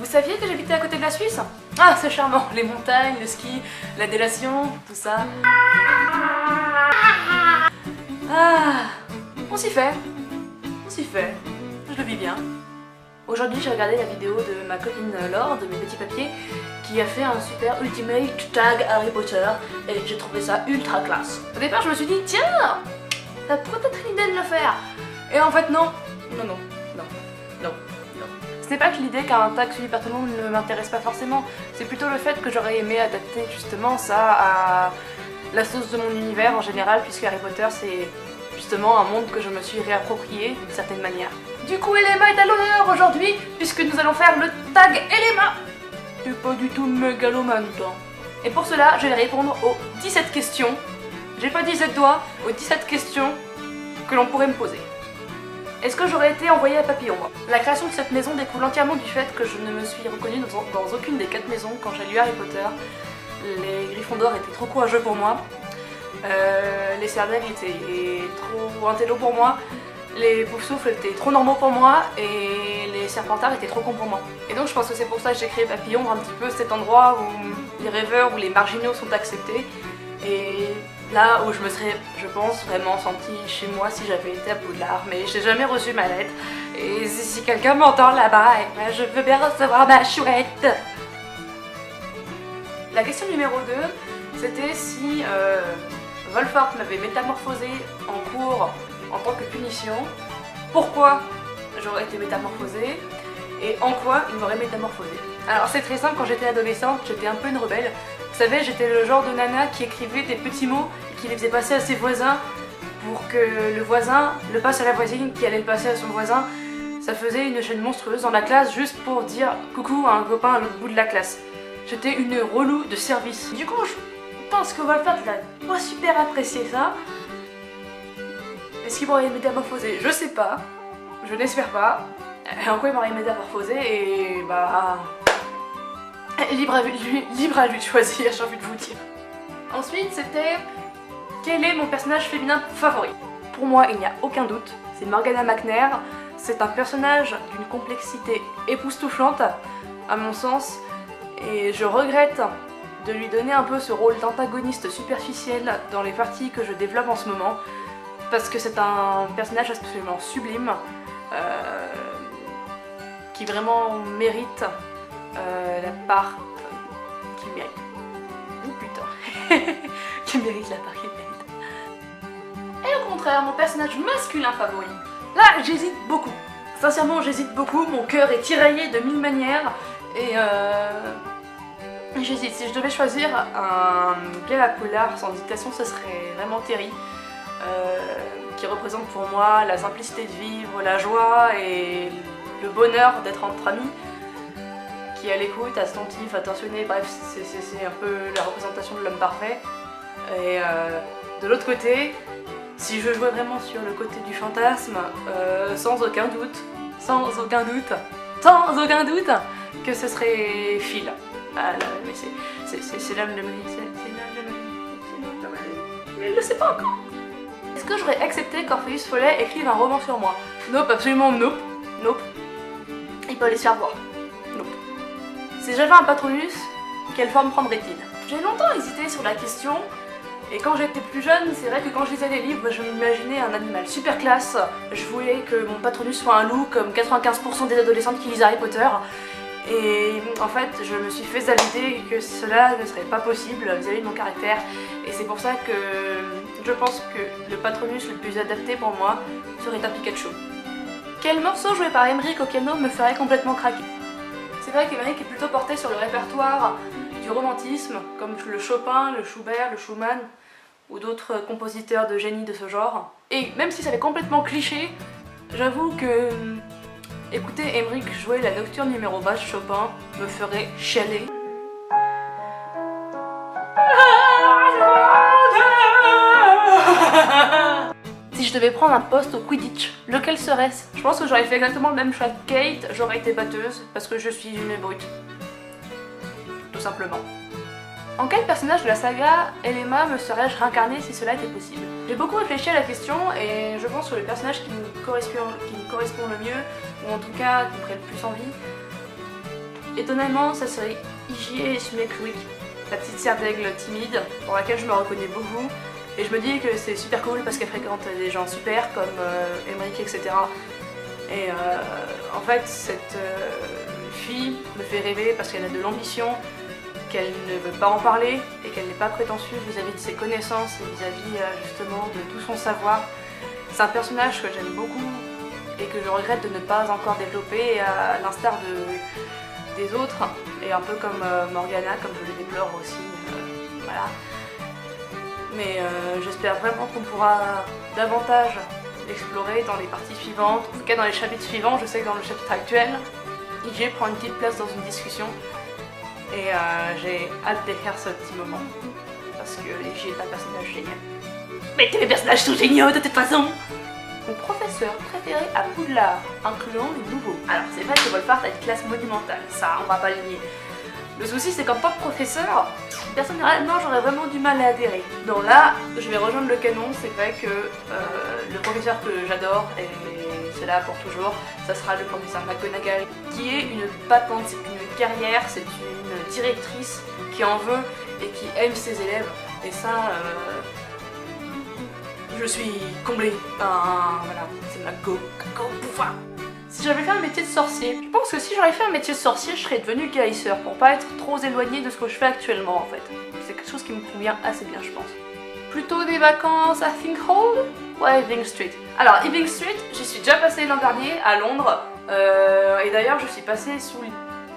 Vous saviez que j'habitais à côté de la Suisse? Ah, c'est charmant, les montagnes, le ski, la délation, tout ça. Ah, on s'y fait. On s'y fait. Je le vis bien. Aujourd'hui, j'ai regardé la vidéo de ma copine Laure, de mes petits papiers, qui a fait un super ultimate tag Harry Potter, et j'ai trouvé ça ultra classe. Au départ, je me suis dit, tiens, t'as peut-être l'idée de le faire. Et en fait, non. Non. Ce n'est pas que l'idée qu'un tag suivi par tout le monde ne m'intéresse pas forcément, c'est plutôt le fait que j'aurais aimé adapter justement ça à la sauce de mon univers en général, puisque Harry Potter c'est justement un monde que je me suis réapproprié d'une certaine manière. Du coup, Elema est à l'honneur aujourd'hui, puisque nous allons faire le tag Elema. T'es pas du tout mégalomane, toi. Et pour cela, je vais répondre aux 17 questions, j'ai pas 17 doigts, aux 17 questions que l'on pourrait me poser. Est-ce que j'aurais été envoyée à Papillon? La création de cette maison découle entièrement du fait que je ne me suis reconnue dans aucune des 4 maisons quand j'ai lu Harry Potter. Les Gryffondors étaient trop courageux pour moi, les Cervelles étaient trop intello pour moi, les Poufsouffles étaient trop normaux pour moi et les Serpentards étaient trop cons pour moi. Et donc je pense que c'est pour ça que j'ai créé Papillon, un petit peu cet endroit où les rêveurs ou les marginaux sont acceptés. Et là où je me serais, je pense, vraiment sentie chez moi si j'avais été à Poudlard, mais j'ai jamais reçu ma lettre. Et si quelqu'un m'entend là-bas, je veux bien recevoir ma chouette. La question numéro 2, c'était si Voldemort m'avait métamorphosé en cours en tant que punition, pourquoi j'aurais été métamorphosée et en quoi il m'aurait métamorphosée. Alors c'est très simple, quand j'étais adolescente, j'étais un peu une rebelle. Vous savez, j'étais le genre de nana qui écrivait des petits mots et qui les faisait passer à ses voisins pour que le voisin le passe à la voisine qui allait le passer à son voisin. Ça faisait une chaîne monstrueuse dans la classe juste pour dire coucou à un copain à l'autre bout de la classe. J'étais une relou de service. Du coup, je pense que Voldemort n'a pas super apprécié ça. Est-ce qu'il m'aurait métamorphosé? Je sais pas. Je n'espère pas. En quoi il m'aurait métamorphosé et bah... Libre à lui de choisir, j'ai envie de vous dire. Ensuite, c'était... Quel est mon personnage féminin favori? Pour moi, il n'y a aucun doute, c'est Morgana McNair. C'est un personnage d'une complexité époustouflante, à mon sens, et je regrette de lui donner un peu ce rôle d'antagoniste superficiel dans les parties que je développe en ce moment, parce que c'est un personnage absolument sublime, qui vraiment mérite la part qu'il mérite. Oh putain, qui mérite la part qu'il mérite. Et au contraire, mon personnage masculin favori. Là, j'hésite beaucoup. Sincèrement, j'hésite beaucoup. Mon cœur est tiraillé de 1000 manières. Et j'hésite. Si je devais choisir un gars à polar sans dictation, ce serait vraiment Terry. Qui représente pour moi la simplicité de vivre, la joie et le bonheur d'être entre amis. Qui est à l'écoute, attentif, attentionné, bref, c'est un peu la représentation de l'homme parfait. Et de l'autre côté, si je jouais vraiment sur le côté du fantasme, sans aucun doute, que ce serait Phil. Ah là, mais c'est l'homme de ma vie, mais il le sait pas encore. Est-ce que j'aurais accepté qu'Orpheus Follet écrive un roman sur moi? Nope, absolument nope. Il peut aller se faire voir. Nope. Si j'avais un Patronus, quelle forme prendrait-il? J'ai longtemps hésité sur la question, et quand j'étais plus jeune, c'est vrai que quand je lisais les livres, je m'imaginais un animal super classe. Je voulais que mon Patronus soit un loup, comme 95% des adolescentes qui lisent Harry Potter. Et en fait, je me suis fait à l'idée que cela ne serait pas possible vis-à-vis de mon caractère. Et c'est pour ça que je pense que le Patronus le plus adapté pour moi serait un Pikachu. Quel morceau joué par Emmerich au piano me ferait complètement craquer? C'est vrai qu'Emmerich est plutôt porté sur le répertoire du romantisme, comme le Chopin, le Schubert, le Schumann, ou d'autres compositeurs de génie de ce genre. Et même si ça fait complètement cliché, j'avoue que écouter Emmerich jouer la nocturne numéro 20 de Chopin me ferait chialer. Si je devais prendre un poste au Quidditch, lequel serait-ce? Je pense que j'aurais fait exactement le même choix que Kate, j'aurais été batteuse, parce que je suis une brute. Tout simplement. En quel personnage de la saga Elema me serais-je réincarnée si cela était possible? J'ai beaucoup réfléchi à la question et je pense que le personnage qui me correspond le mieux, ou en tout cas qui me ferait le plus envie, Étonnamment, ça serait Igie Schmeckwick, la petite serre d'aigle timide, pour laquelle je me reconnais beaucoup. Et je me dis que c'est super cool parce qu'elle fréquente des gens super comme Emmerich, etc. Et en fait, cette fille me fait rêver parce qu'elle a de l'ambition, qu'elle ne veut pas en parler et qu'elle n'est pas prétentieuse vis-à-vis de ses connaissances et vis-à-vis justement de tout son savoir. C'est un personnage que j'aime beaucoup et que je regrette de ne pas encore développer à l'instar des autres, et un peu comme Morgana, comme je le déplore aussi, voilà. Mais j'espère vraiment qu'on pourra davantage l'explorer dans les parties suivantes, en tout cas dans les chapitres suivants. Je sais que dans le chapitre actuel, IG prend une petite place dans une discussion, et j'ai hâte d'écrire ce petit moment, parce que IG est un personnage génial. Mais tous les personnages sont géniaux de toute façon! Mon professeur préféré à Poudlard, incluant les nouveaux. Alors c'est vrai que Wolfhart a une classe monumentale, ça on va pas le nier. Le souci c'est qu'en tant que professeur, personnellement j'aurais vraiment du mal à adhérer. Donc là, je vais rejoindre le canon, c'est vrai que le professeur que j'adore, et c'est là pour toujours, ça sera le professeur McGonagall, qui est une battante, c'est une guerrière, c'est une directrice qui en veut et qui aime ses élèves. Et ça, je suis comblée. Voilà, c'est ma go pouvoir. Si j'avais fait un métier de sorcier, je pense que si j'aurais fait un métier de sorcier, je serais devenue guérisseur pour pas être trop éloignée de ce que je fais actuellement en fait. C'est quelque chose qui me convient assez bien, je pense. Plutôt des vacances à Thinkhold ou à Evening Street? Alors, Evening Street, j'y suis déjà passée l'an dernier à Londres, et d'ailleurs je suis passée sous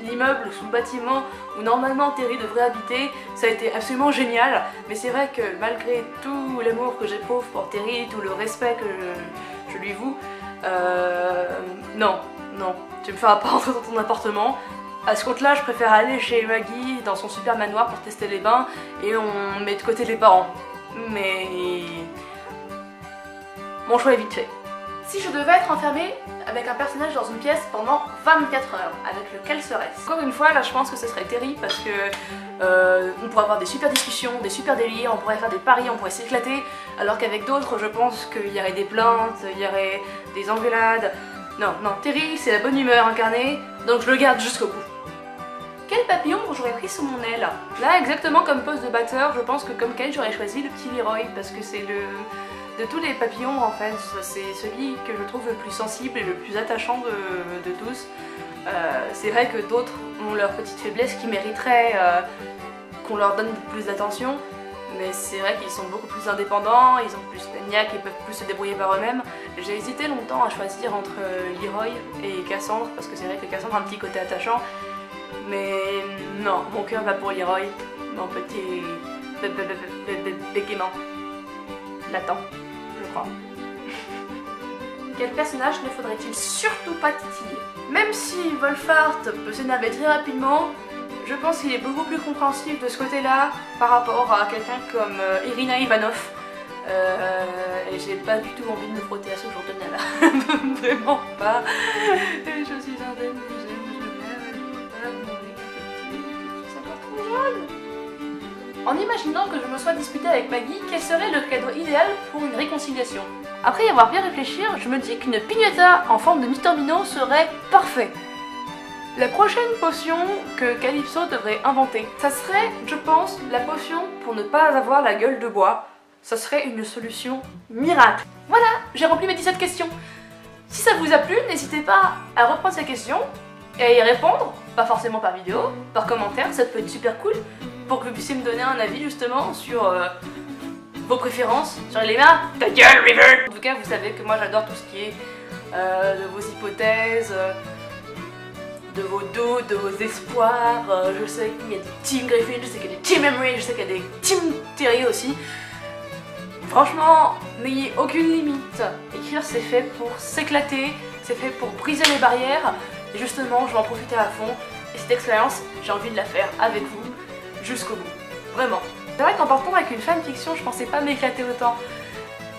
l'immeuble, sous le bâtiment où normalement Terry devrait habiter. Ça a été absolument génial, mais c'est vrai que malgré tout l'amour que j'éprouve pour Terry, tout le respect que je lui voue, non, tu me feras pas rentrer dans ton appartement. À ce compte-là, je préfère aller chez Maggie dans son super manoir pour tester les bains, et on met de côté les parents. Mais mon choix est vite fait. Si je devais être enfermée avec un personnage dans une pièce pendant 24 heures, avec lequel serait-ce? Encore une fois, là je pense que ce serait Terry, parce que on pourrait avoir des super discussions, des super délires, on pourrait faire des paris, on pourrait s'éclater, alors qu'avec d'autres, je pense qu'il y aurait des plaintes, il y aurait des engueulades. Non, Terry, c'est la bonne humeur incarnée, donc je le garde jusqu'au bout. Quel papillon j'aurais pris sous mon aile? Là, exactement comme poste de batteur, je pense que comme Kate, j'aurais choisi le petit Leroy, parce que c'est de tous les papillons en fait, c'est celui que je trouve le plus sensible et le plus attachant de tous. C'est vrai que d'autres ont leurs petites faiblesses qui mériteraient qu'on leur donne plus d'attention, mais c'est vrai qu'ils sont beaucoup plus indépendants, ils ont plus de niaque et peuvent plus se débrouiller par eux-mêmes. J'ai hésité longtemps à choisir entre Leroy et Cassandre, parce que c'est vrai que Cassandre a un petit côté attachant, mais non, mon cœur va pour Leroy, mon petit bégaiement. L'attend, je crois. Quel personnage ne faudrait-il surtout pas titiller? Même si Wolfhart peut s'énerver très rapidement, je pense qu'il est beaucoup plus compréhensif de ce côté-là par rapport à quelqu'un comme Irina Ivanov. Et j'ai pas du tout envie de me frotter à ce genre de nana. Vraiment pas. Je suis un dème que j'aime, je l'aime, je peux pas mourir. Je suis encore trop jeune. En imaginant que je me sois disputée avec Maggie, quel serait le cadeau idéal pour une réconciliation? Après y avoir bien réfléchi, je me dis qu'une piñata en forme de Nitormino serait parfait. La prochaine potion que Calypso devrait inventer, ça serait, je pense, la potion pour ne pas avoir la gueule de bois. Ça serait une solution miracle. Voilà, j'ai rempli mes 17 questions. Si ça vous a plu, n'hésitez pas à reprendre ces questions et à y répondre, pas forcément par vidéo, par commentaire, ça peut être super cool, pour que vous puissiez me donner un avis justement sur vos préférences, sur les mains. Ta gueule, River! En tout cas, vous savez que moi j'adore tout ce qui est de vos hypothèses, de vos doutes, de vos espoirs. Je sais qu'il y a des Team Griffin, je sais qu'il y a des Team Emery, je sais qu'il y a des Team Terry aussi. Franchement, n'ayez aucune limite. Écrire, c'est fait pour s'éclater, c'est fait pour briser les barrières. Et justement, je vais en profiter à fond. Et cette expérience, j'ai envie de la faire avec vous, jusqu'au bout. Vraiment. C'est vrai qu'en partant avec une fanfiction, je pensais pas m'éclater autant.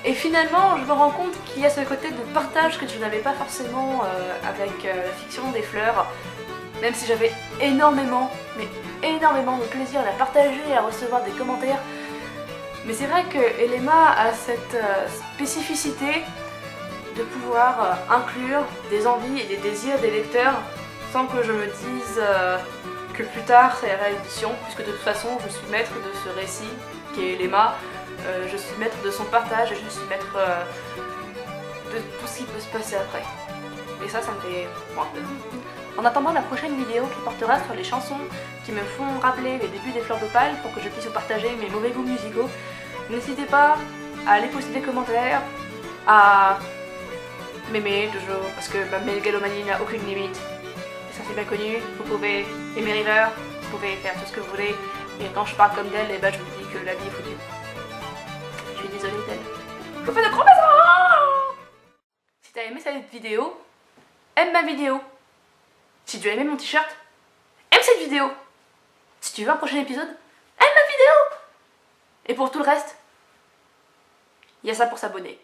Et finalement, je me rends compte qu'il y a ce côté de partage que je n'avais pas forcément avec la fiction des fleurs. Même si j'avais énormément, mais énormément de plaisir à la partager et à recevoir des commentaires. Mais c'est vrai que Elema a cette spécificité de pouvoir inclure des envies et des désirs des lecteurs Sans que je me dise que plus tard c'est la réédition, puisque de toute façon je suis maître de ce récit qui est l'Emma, je suis maître de son partage et je suis maître de tout ce qui peut se passer après. Et ça me fait moins peur. En attendant la prochaine vidéo qui portera sur les chansons qui me font rappeler les débuts des Fleurs d'Opale pour que je puisse vous partager mes mauvais goûts musicaux, n'hésitez pas à aller poster des commentaires, à m'aimer toujours, parce que ma mégalomanie n'a aucune limite. Et ça c'est bien connu, vous pouvez aimer River, vous pouvez faire tout ce que vous voulez, et quand je parle comme d'elle, eh ben, je vous dis que la vie est foutue. Je suis désolée d'elle. Je vous fais de gros bisous. Si t'as aimé cette vidéo, aime ma vidéo. Si tu as aimé mon t-shirt, aime cette vidéo. Si tu veux un prochain épisode, aime ma vidéo. Et pour tout le reste, il y a ça pour s'abonner.